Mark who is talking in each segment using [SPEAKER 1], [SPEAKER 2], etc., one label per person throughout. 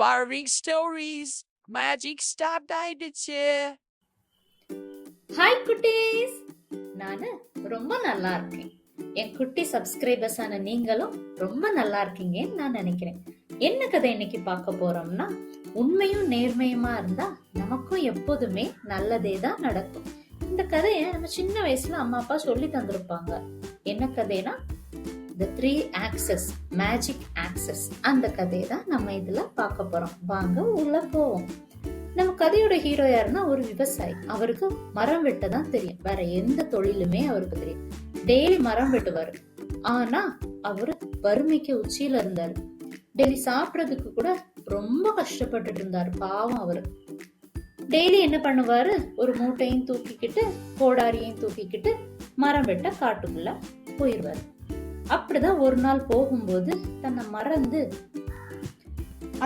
[SPEAKER 1] inspiring stories. Magic start ஆயிடுச்சு.
[SPEAKER 2] Hi குட்டீஸ், நானு ரொம்ப நல்லா இருக்கேன். என் குட்டி சப்ஸ்கிரைபர்ஸான நீங்களும் ரொம்ப நல்லா இருக்கீங்கன்னு நான் நினைக்கிறேன். என்ன கதை இன்னைக்கு பார்க்க போறோம்னா, உண்மையும் நேர்மையுமா இருந்தா நமக்கும் எப்போதுமே நல்லதே தான் நடக்கும். இந்த கதையை நம்ம சின்ன வயசுல அம்மா அப்பா சொல்லி தந்திருப்பாங்க. என்ன கதைனா The 3 Axes, Magic Axes. அந்த கதையை தான் நம்ம இதுல பார்க்க போறோம். வாங்க உள்ள போவோம். நம்ம கதையோட ஹீரோ யாருன்னா ஒரு விவசாயி. அவருக்கு மரம் வெட்ட தான் தெரியும். வேற எந்த தொழிலுமே அவருக்கு தெரியும். டெய்லி மரம் வெட்டுவாரு. ஆனா அவரு வறுமைக்கு உச்சியில இருந்தாரு. டெய்லி சாப்பிடறதுக்கு கூட ரொம்ப கஷ்டப்பட்டுட்டு இருந்தாரு. பாவம் அவரு. டெய்லி என்ன பண்ணுவாரு, ஒரு மூட்டையும் தூக்கிக்கிட்டு கோடாரியையும் தூக்கிக்கிட்டு மரம் வெட்ட காட்டுக்குள்ள போயிருவாரு. அப்படிதான் ஒரு நாள் போகும்போது தன்னை மறந்து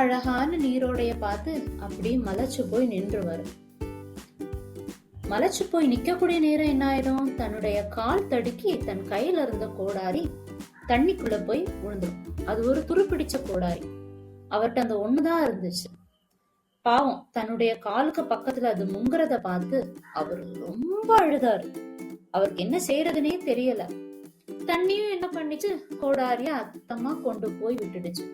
[SPEAKER 2] அழகான நீரோடைய பார்த்து அப்படியே மலைச்சு போய் நின்றுவாரு. மலைச்சு போய் நிக்கக்கூடிய நேரம் என்ன ஆயிடும், தன்னுடைய கால் தடுக்கி தன் கையில இருந்த கோடாரி தண்ணிக்குள்ள போய் விழுந்துடும். அது ஒரு துருப்பிடிச்ச கோடாரி. அவர்கிட்ட அந்த ஒண்ணுதான் இருந்துச்சு. பாவம், தன்னுடைய காலுக்கு பக்கத்துல அது முங்குறத பார்த்து அவர் ரொம்ப அழுதாரு. அவருக்கு என்ன செய்யறதுன்னே தெரியல. தண்ணியும் என்ன பண்ணிச்சு, கோடாரிய அத்தமா கொண்டு போய் விட்டுடுச்சு.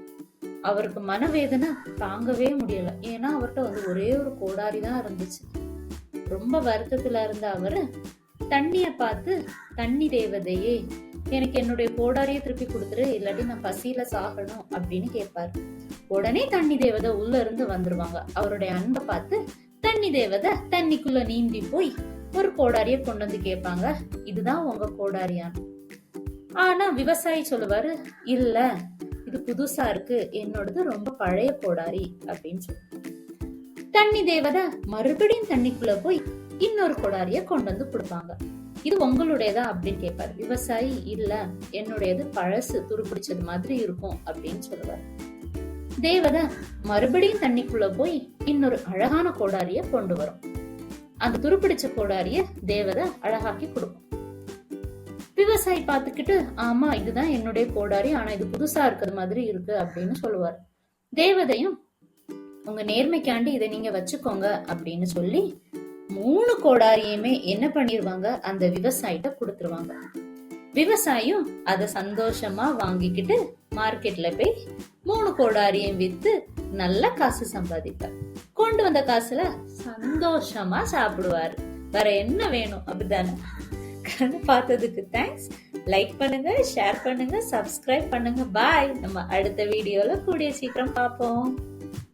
[SPEAKER 2] அவருக்கு மனவேதனை தாங்கவே முடியல. ஏன்னா அவர்கிட்ட வந்து ஒரே ஒரு கோடாரி தான் இருந்துச்சு. ரொம்ப வருத்தத்துல இருந்த அவரு தண்ணிய பார்த்து, தண்ணி தேவதையே எனக்கு என்னுடைய கோடாரியை திருப்பி கொடுத்துரு, இல்லாட்டி நான் பசியில சாகணும் அப்படின்னு கேட்பாரு. உடனே தண்ணி தேவதை உள்ள இருந்து வந்துருவாங்க. அவருடைய அன்பை பார்த்து தண்ணி தேவதை தண்ணிக்குள்ள நீந்தி போய் ஒரு கோடாரிய கொண்டு வந்து கேட்பாங்க, இதுதான் உங்க கோடாரியான்னு. ஆனா விவசாயி சொல்லுவாரு, இல்ல இது புதுசா இருக்கு, என்னோடது ரொம்ப பழைய கோடாரி அப்படின்னு சொல்லி. தண்ணி தேவதை மறுபடியும் தண்ணிக்குள்ள போய் இன்னொரு கோடாரிய கொண்டு வந்து கொடுப்பாங்க. இது உங்களுடையதா அப்படின்னு கேட்பாரு. விவசாயி, இல்ல என்னுடையது பழசு, துருப்பிடிச்சது மாதிரி இருக்கும் அப்படின்னு சொல்லுவாரு. தேவதை மறுபடியும் தண்ணிக்குள்ள போய் இன்னொரு அழகான கோடாரிய கொண்டு வரும். அந்த துருப்பிடிச்ச கோடாரிய தேவதை அழகாக்கி கொடுக்கும். விவசாயி பார்த்துக்கிட்டு, ஆமா இதுதான் என்னுடைய கோடாரி, ஆனா இது புதுசா இருக்கிற மாதிரி இருக்கு அப்படின்னு சொல்லுவார். தேவதையும், உங்க நேர்மைக்காண்டி இதை நீங்க வச்சுக்கோங்க அப்படின்னு சொல்லி 3 கோடாரியுமே என்ன பண்ணிருவாங்க, அந்த விவசாயிட்ட கொடுத்துருவாங்க. விவசாயியும் அதை சந்தோஷமா வாங்கிக்கிட்டு மார்க்கெட்ல போய் 3 கோடாரியும் வித்து நல்ல காசு சம்பாதிப்பார். கொண்டு வந்த காசுல சந்தோஷமா சாப்பிடுவாரு. வேற என்ன வேணும், அப்படித்தானே? பார்த்ததுக்கு தேங்க்ஸ். லைக் பண்ணுங்க, ஷேர் பண்ணுங்க, சப்ஸ்கிரைப் பண்ணுங்க. பாய். நம்ம அடுத்த வீடியோல கூடிய சீக்கிரம் பார்ப்போம்.